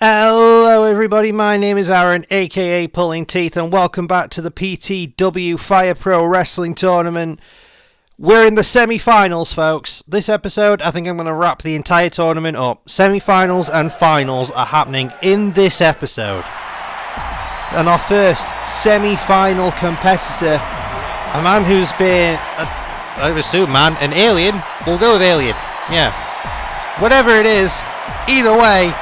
Hello everybody, my name is Aaron, aka Pulling Teeth, and welcome back to the PTW Fire Pro Wrestling Tournament. We're in the semi-finals, folks. This episode, I think I'm going to wrap the entire tournament up. Semi-finals and finals are happening in this episode. And our first semi-final competitor, a man who's been, I would assume an alien. We'll go with alien, yeah. Whatever it is, either way,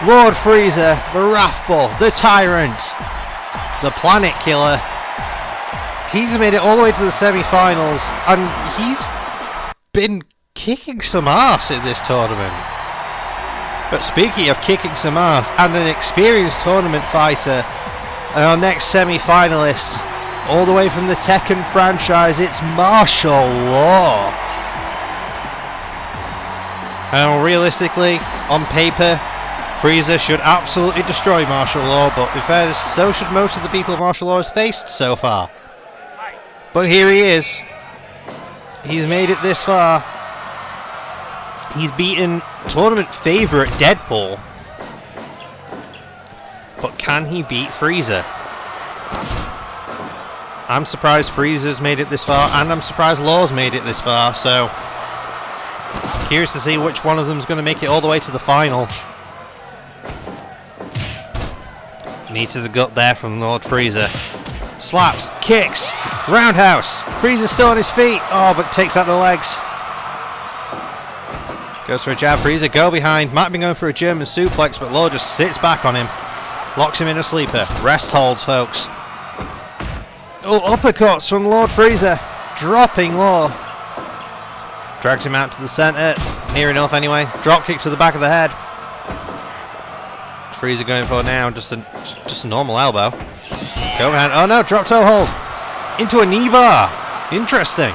Lord Frieza, the Wrathful, the Tyrant, the Planet Killer. He's made it all the way to the semi-finals, and he's been kicking some ass in this tournament. But speaking of kicking some ass, and an experienced tournament fighter, and our next semi-finalist, all the way from the Tekken franchise, it's Martial Law. And realistically, on paper, Frieza should absolutely destroy Martial Law, but in fairness, so should most of the people Martial Law has faced so far. But here he is. He's made it this far. He's beaten tournament favourite Deadpool. But can he beat Frieza? I'm surprised Frieza's made it this far, and I'm surprised Law's made it this far, so curious to see which one of them's going to make it all the way to the final. Knee to the gut there from Lord Frieza. Slaps, kicks, roundhouse. Frieza's still on his feet. Oh, but takes out the legs. Goes for a jab. Frieza go behind. Might be going for a German suplex, but Law just sits back on him. Locks him in a sleeper. Rest holds, folks. Oh, uppercuts from Lord Frieza. Dropping Law. Drags him out to the centre. Near enough anyway. Drop kick to the back of the head. Frieza going for now, just a normal elbow. Go ahead. Oh no, drop toe hold. Into a knee bar. Interesting.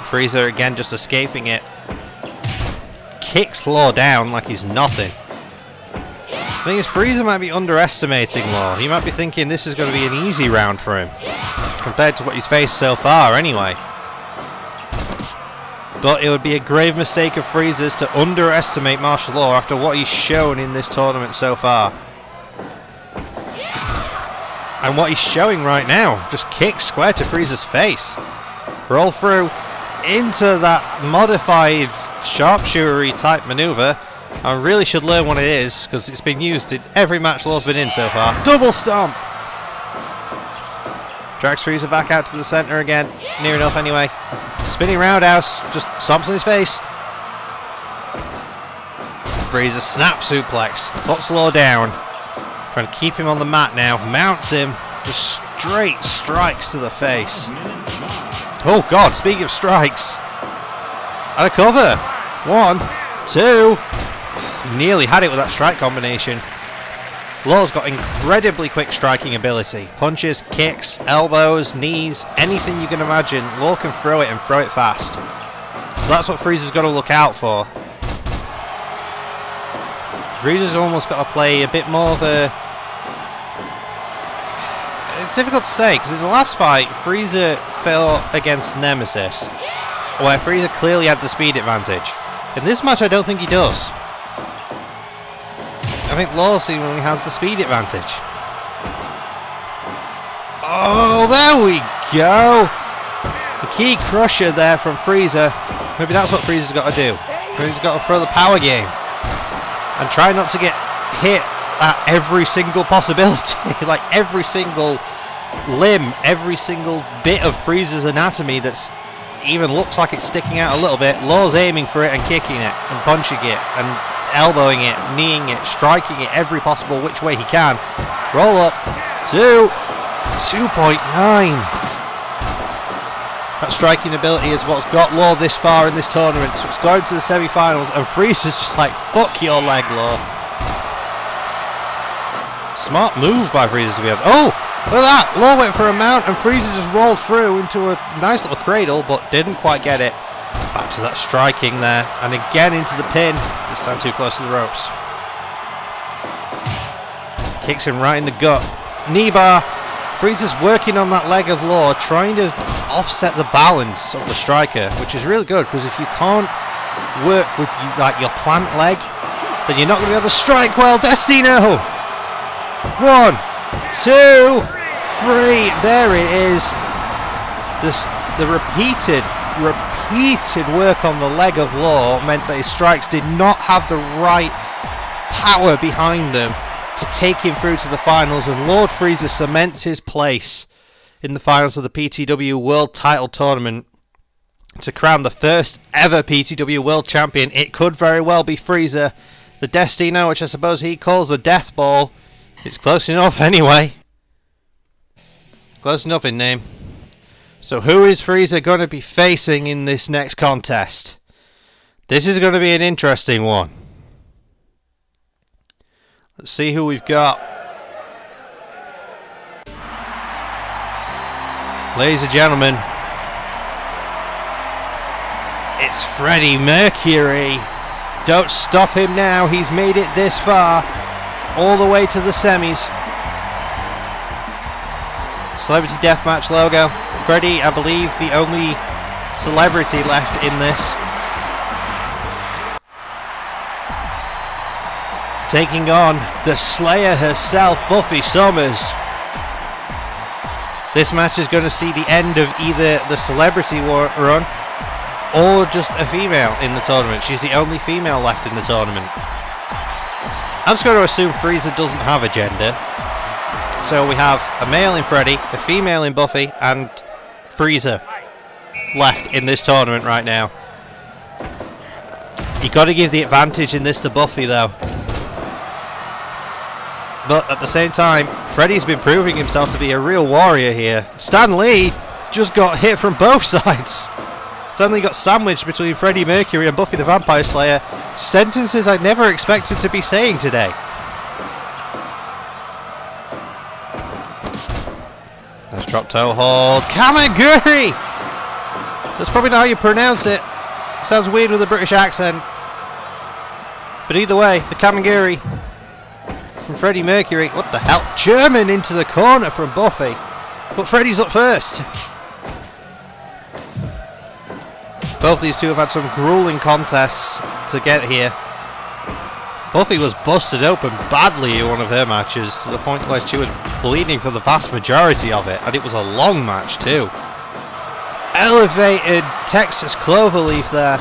Frieza again just escaping it. Kicks Law down like he's nothing. The thing is, Frieza might be underestimating Law. He might be thinking this is going to be an easy round for him, compared to what he's faced so far anyway. But it would be a grave mistake of Frieza's to underestimate Martial Law after what he's shown in this tournament so far. And what he's showing right now, just kicks square to Frieza's face. Roll through into that modified sharpshootery type maneuver. I really should learn what it is, because it's been used in every match Law's been in so far. Double stomp! Drags Frieza back out to the centre again, near enough anyway. Spinning roundhouse, just stomps on his face. Frieza snap suplex, puts Law down. Trying to keep him on the mat now, mounts him, just straight strikes to the face. Oh god, speaking of strikes. And a cover. 1, 2. Nearly had it with that strike combination. Law's got incredibly quick striking ability. Punches, kicks, elbows, knees, anything you can imagine. Law can throw it and throw it fast. So that's what Frieza's got to look out for. Frieza's almost got to play a bit more of a... It's difficult to say, because in the last fight, Frieza fell against Nemesis, where Frieza clearly had the speed advantage. In this match, I don't think he does. I think Law seemingly has the speed advantage. Oh, there we go! The key crusher there from Frieza. Maybe that's what Frieza's got to do. Frieza's got to throw the power game. And try not to get hit at every single possibility. Like every single limb, every single bit of Frieza's anatomy that's even looks like it's sticking out a little bit. Law's aiming for it and kicking it and punching it and elbowing it, kneeing it, striking it every possible which way he can. Roll up. 2.9. That striking ability is what's got Law this far in this tournament. So it's going to the semi-finals, and Frieza's just like, fuck your leg, Law. Smart move by Frieza to be able. Oh, look at that! Law went for a mount, and Frieza just rolled through into a nice little cradle, but didn't quite get it. Back to that striking there, and again into the pin. This time too close to the ropes. Kicks him right in the gut. Knee bar. Frieza's working on that leg of Law, trying to offset the balance of the striker, which is really good, because if you can't work with like your plant leg, then you're not going to be able to strike well. Destino! 1, 2, 3. There it is. The repeated work on the leg of Law meant that his strikes did not have the right power behind them to take him through to the finals, and Lord Frieza cements his place in the finals of the PTW World Title Tournament to crown the first ever PTW World Champion. It could very well be Frieza. The Destino, which I suppose he calls the Death Ball. It's close enough anyway. Close enough in name. So who is Frieza going to be facing in this next contest? This is going to be an interesting one. Let's see who we've got. Ladies and gentlemen, it's Freddie Mercury. Don't stop him now. He's made it this far, all the way to the semis. Celebrity Deathmatch logo. Freddie, I believe, the only celebrity left in this. Taking on the Slayer herself, Buffy Summers. This match is going to see the end of either the celebrity run or just a female in the tournament. She's the only female left in the tournament. I'm just going to assume Frieza doesn't have a gender. So we have a male in Freddie, a female in Buffy, and Frieza left in this tournament right now. You've got to give the advantage in this to Buffy though. But at the same time, Freddie's been proving himself to be a real warrior here. Stan Lee just got hit from both sides. Stan Lee got sandwiched between Freddie Mercury and Buffy the Vampire Slayer. Sentences I never expected to be saying today. Nice drop toe hold. Kamiguri! That's probably not how you pronounce it. Sounds weird with a British accent. But either way, the Kamiguri from Freddie Mercury. What the hell? German into the corner from Buffy. But Freddie's up first. Both these two have had some grueling contests to get here. Buffy was busted open badly in one of her matches to the point where she was bleeding for the vast majority of it. And it was a long match too. Elevated Texas Cloverleaf there.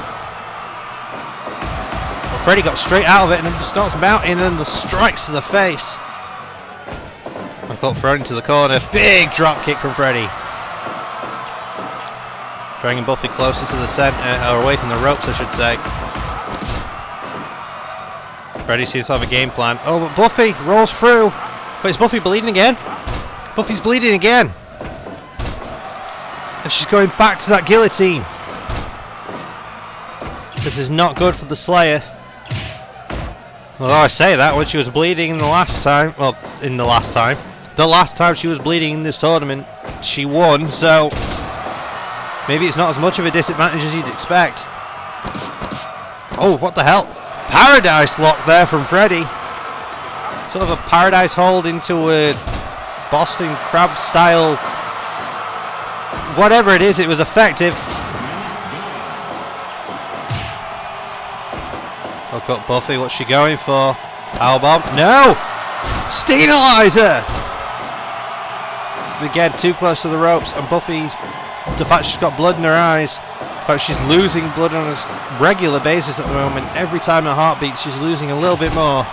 Freddie got straight out of it and then starts mounting and the strikes to the face. I got thrown into the corner. Big drop kick from Freddie. Dragging Buffy closer to the centre, or away from the ropes I should say. Freddie seems to have a game plan. Oh, but Buffy rolls through. Wait, is Buffy bleeding again? Buffy's bleeding again. And she's going back to that guillotine. This is not good for the Slayer. Although I say that when she was bleeding the last time, the last time she was bleeding in this tournament, she won, so maybe it's not as much of a disadvantage as you'd expect. Oh, what the hell? Paradise lock there from Freddie. Sort of a paradise hold into a Boston Crab style. Whatever it is, it was effective. Look up Buffy, what's she going for? Powerbomb? No! Steenalizer! Again, too close to the ropes, and Buffy's, the fact she's got blood in her eyes, but she's losing blood on a regular basis at the moment. Every time her heart beats, she's losing a little bit more.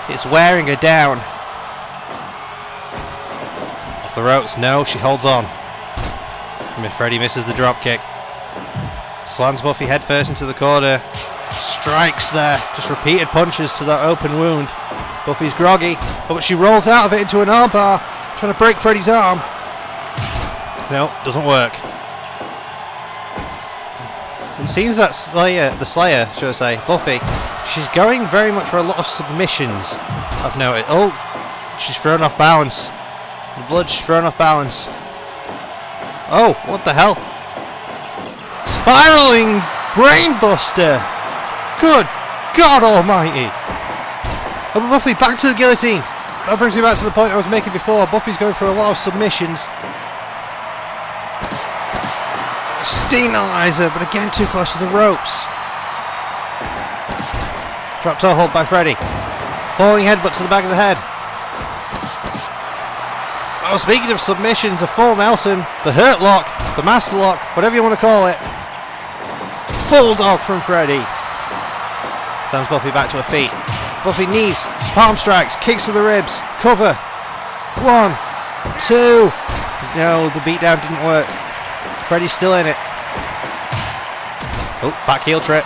It's wearing her down. Off the ropes, no, she holds on. And Freddie misses the drop kick. Slams Buffy headfirst into the corner. Strikes there, just repeated punches to that open wound. Buffy's groggy, but she rolls out of it into an armbar, trying to break Freddie's arm. No, doesn't work. It seems that the Slayer, should I say, Buffy, she's going very much for a lot of submissions, I've noted. Oh, she's thrown off balance. The blood, she's thrown off balance. Oh, what the hell? Spiraling brainbuster! Good God Almighty! Oh, Buffy back to the guillotine. That brings me back to the point I was making before. Buffy's going for a lot of submissions. Steenalizer, but again too close to the ropes. Drop toe hold by Freddie. Falling headbutt to the back of the head. Oh, speaking of submissions, a full Nelson, the hurt lock, the master lock, whatever you want to call it. Bulldog from Freddie. Sends Buffy back to her feet. Buffy knees, palm strikes, kicks to the ribs, cover. 1, 2. No, the beatdown didn't work. Freddie's still in it. Oh, back heel trip.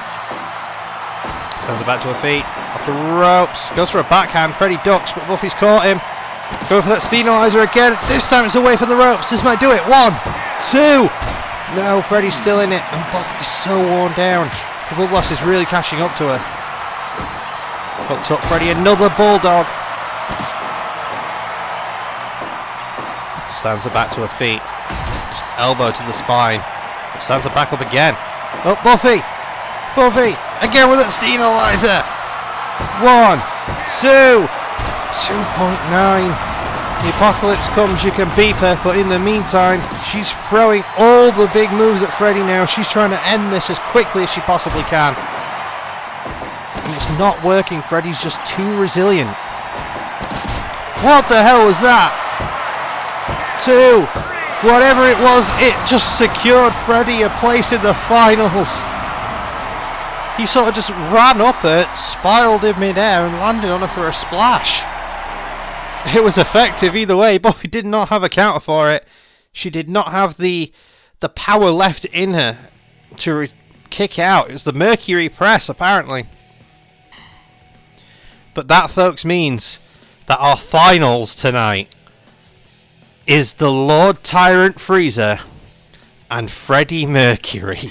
Sends her back to her feet. Off the ropes. Goes for a backhand. Freddie ducks, but Buffy's caught him. Go for that Steenizer again. This time it's away from the ropes. This might do it. 1, 2. No, Freddie's still in it. And Buffy's so worn down. The blood loss is really catching up to her. Hooked up Freddie. Another bulldog. Stands her back to her feet. Just elbow to the spine. Stands her back up again. Oh, Buffy. Buffy. Again with that Steenizer. 1, 2. 2.9. The apocalypse comes, you can beep her, but in the meantime, she's throwing all the big moves at Freddie now. She's trying to end this as quickly as she possibly can. And it's not working. Freddie's just too resilient. What the hell was that? 2. Whatever it was, it just secured Freddie a place in the finals. He sort of just ran up her, spiraled in midair and landed on her for a splash. It was effective either way. Buffy did not have a counter for it. She did not have the power left in her to kick out. It was the Mercury press, apparently. But that, folks, means that our finals tonight is the Lord Tyrant Frieza and Freddie Mercury.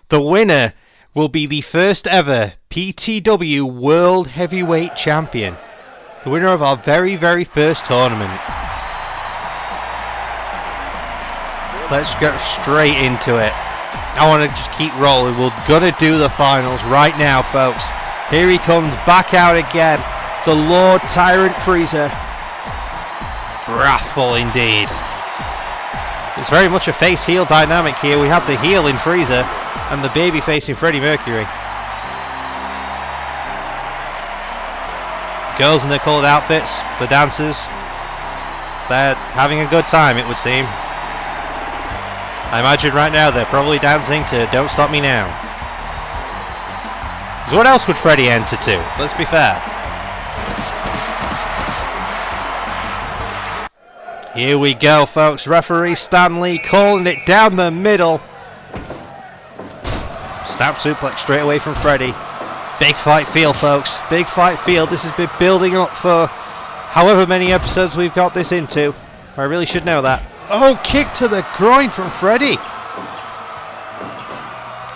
The winner will be the first ever PTW World Heavyweight Champion. The winner of our very, very first tournament. Let's get straight into it. I want to just keep rolling. We're going to do the finals right now, folks. Here he comes back out again. The Lord Tyrant Frieza. Wrathful indeed. It's very much a face-heel dynamic here. We have the heel in Frieza and the baby face in Freddie Mercury. Girls in their coloured outfits, the dancers, they're having a good time, it would seem. I imagine right now they're probably dancing to Don't Stop Me Now. Because what else would Freddie enter to? Let's be fair. Here we go, folks. Referee Stanley calling it down the middle. Stab suplex straight away from Freddie. Big fight feel, folks. Big fight feel. This has been building up for however many episodes we've got this into. I really should know that. Oh, kick to the groin from Freddie.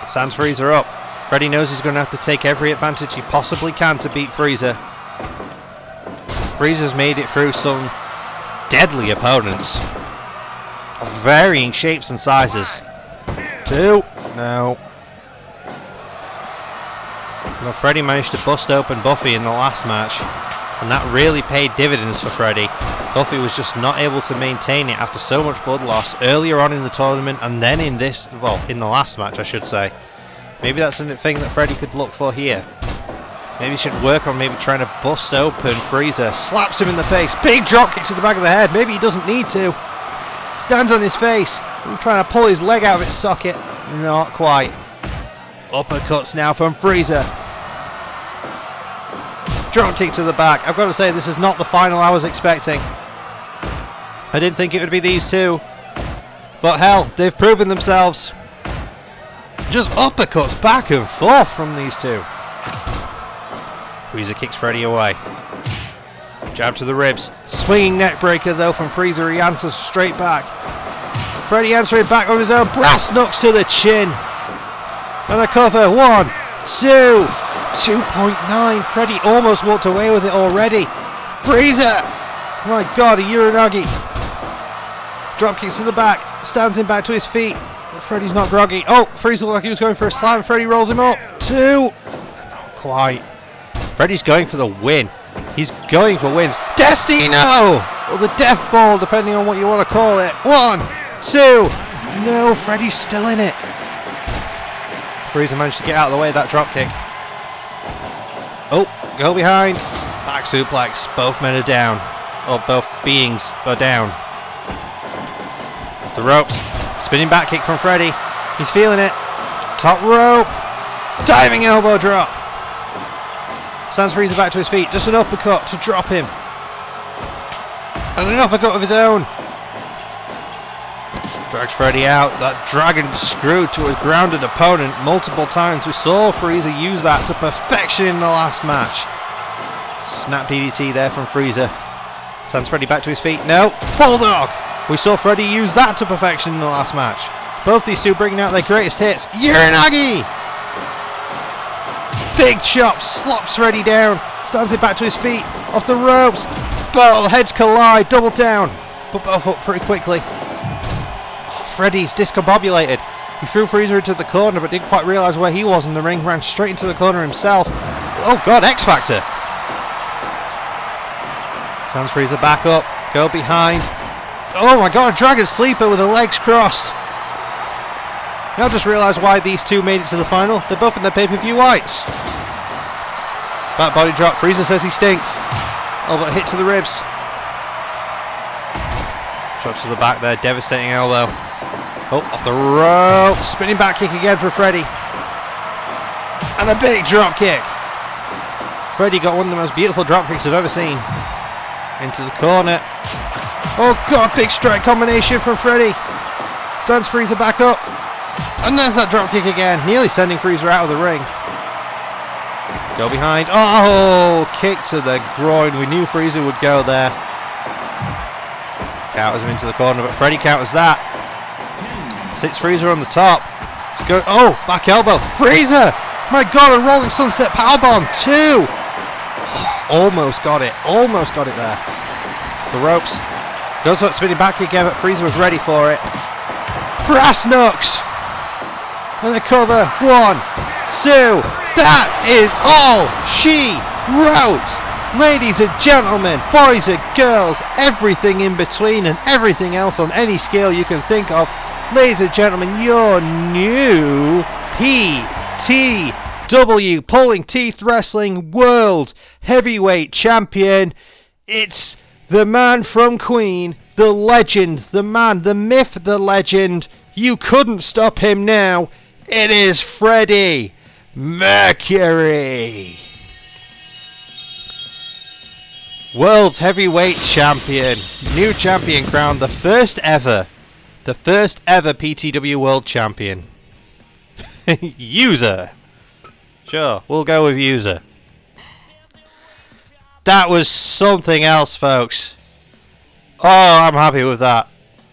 Stands Frieza up. Freddie knows he's going to have to take every advantage he possibly can to beat Frieza. Frieza's made it through some deadly opponents of varying shapes and sizes. 2. No. Well, Freddie managed to bust open Buffy in the last match, and that really paid dividends for Freddie. Buffy was just not able to maintain it after so much blood loss earlier on in the tournament, and then in this, well, in the last match I should say. Maybe that's something that Freddie could look for here. Maybe he should work on maybe trying to bust open Frieza. Slaps him in the face. Big drop kick to the back of the head. Maybe he doesn't need to. Stands on his face. I'm trying to pull his leg out of its socket. Not quite. Uppercuts now from Frieza. Drop kick to the back. I've got to say, this is not the final I was expecting. I didn't think it would be these two. But hell, they've proven themselves. Just uppercuts back and forth from these two. Frieza kicks Freddie away. Jab to the ribs. Swinging neck breaker though from Frieza. He answers straight back. Freddie answering back on his own. Brass knucks to the chin. And a cover. 1, 2. 2.9. Freddie almost walked away with it already. Frieza! My god, a Uranagi. Drop kicks to the back. Stands him back to his feet. But Freddie's not groggy. Oh, Frieza looked like he was going for a slam. Freddie rolls him up. 2. Not quite. Freddie's going for the win. He's going for wins. Destino! Or the death ball, depending on what you want to call it. 1, 2. No, Freddie's still in it. Frieza managed to get out of the way of that drop kick. Oh, go behind. Back suplex. Both men are down. Or both beings are down. Off the ropes. Spinning back kick from Freddie. He's feeling it. Top rope. Diving elbow drop. Sends Frieza back to his feet. Just an uppercut to drop him. And an uppercut of his own. Drags Freddie out. That dragon screw to a grounded opponent multiple times. We saw Frieza use that to perfection in the last match. Snap DDT there from Frieza. Sends Freddie back to his feet. No. Bulldog. We saw Freddie use that to perfection in the last match. Both these two bringing out their greatest hits. Uranagi! Big chop. Slops Freddie down. Stands it back to his feet. Off the ropes. Both heads collide. Double down. But both up pretty quickly. Freddie's discombobulated. He threw Frieza into the corner but didn't quite realise where he was in the ring. Ran straight into the corner himself. Oh god, X Factor. Sends Frieza back up. Go behind. Oh my god, a dragon sleeper with the legs crossed. Now just realised why these two made it to the final. They're both in their pay-per-view whites. Back body drop. Frieza says he stinks. Oh, but hit to the ribs. Drops to the back there. Devastating elbow. Oh, off the rope. Spinning back kick again for Freddie. And a big drop kick. Freddie got one of the most beautiful drop kicks I've ever seen. Into the corner. Oh god, big strike combination from Freddie. Stands Frieza back up. And there's that drop kick again. Nearly sending Frieza out of the ring. Go behind. Oh, kick to the groin. We knew Frieza would go there. Counters him into the corner, but Freddie counters that. Sits Frieza on the top. Let's go. Oh, back elbow. Frieza! My god, a rolling sunset powerbomb. 2! Almost got it. Almost got it there. The ropes. Goes for spinning back again, but Frieza was ready for it. Brass knucks! And the cover. 1, 2. That is all she wrote! Ladies and gentlemen, boys and girls, everything in between and everything else on any scale you can think of. Ladies and gentlemen, your new PTW Pulling Teeth Wrestling World Heavyweight Champion. It's the man from Queen, the legend, the man, the myth, the legend. You couldn't stop him now. It is Freddie Mercury. World's Heavyweight Champion. New champion crown. The first ever PTW World Champion. User. Sure, we'll go with user. That was something else, folks. Oh, I'm happy with that.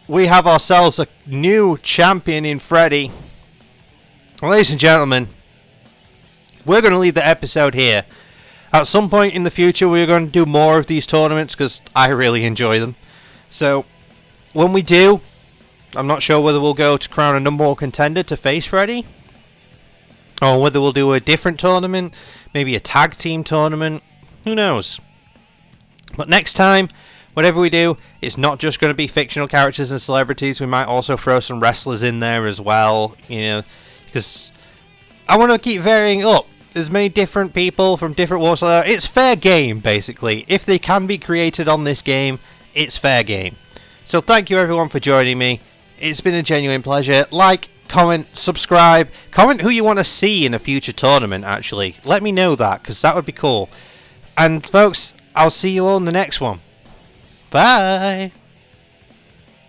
We have ourselves a new champion in Freddie. Ladies and gentlemen, we're going to leave the episode here. At some point in the future, we're going to do more of these tournaments because I really enjoy them. So, when we do, I'm not sure whether we'll go to crown a number one contender to face Freddie, or whether we'll do a different tournament, maybe a tag team tournament. Who knows? But next time, whatever we do, it's not just going to be fictional characters and celebrities. We might also throw some wrestlers in there as well, you know, because I want to keep varying up. There's many different people from different walks of life. It's fair game, basically. If they can be created on this game, it's fair game. So thank you everyone for joining me. It's been a genuine pleasure. Like, comment, subscribe. Comment who you want to see in a future tournament, actually. Let me know that, because that would be cool. And folks, I'll see you all in the next one. Bye!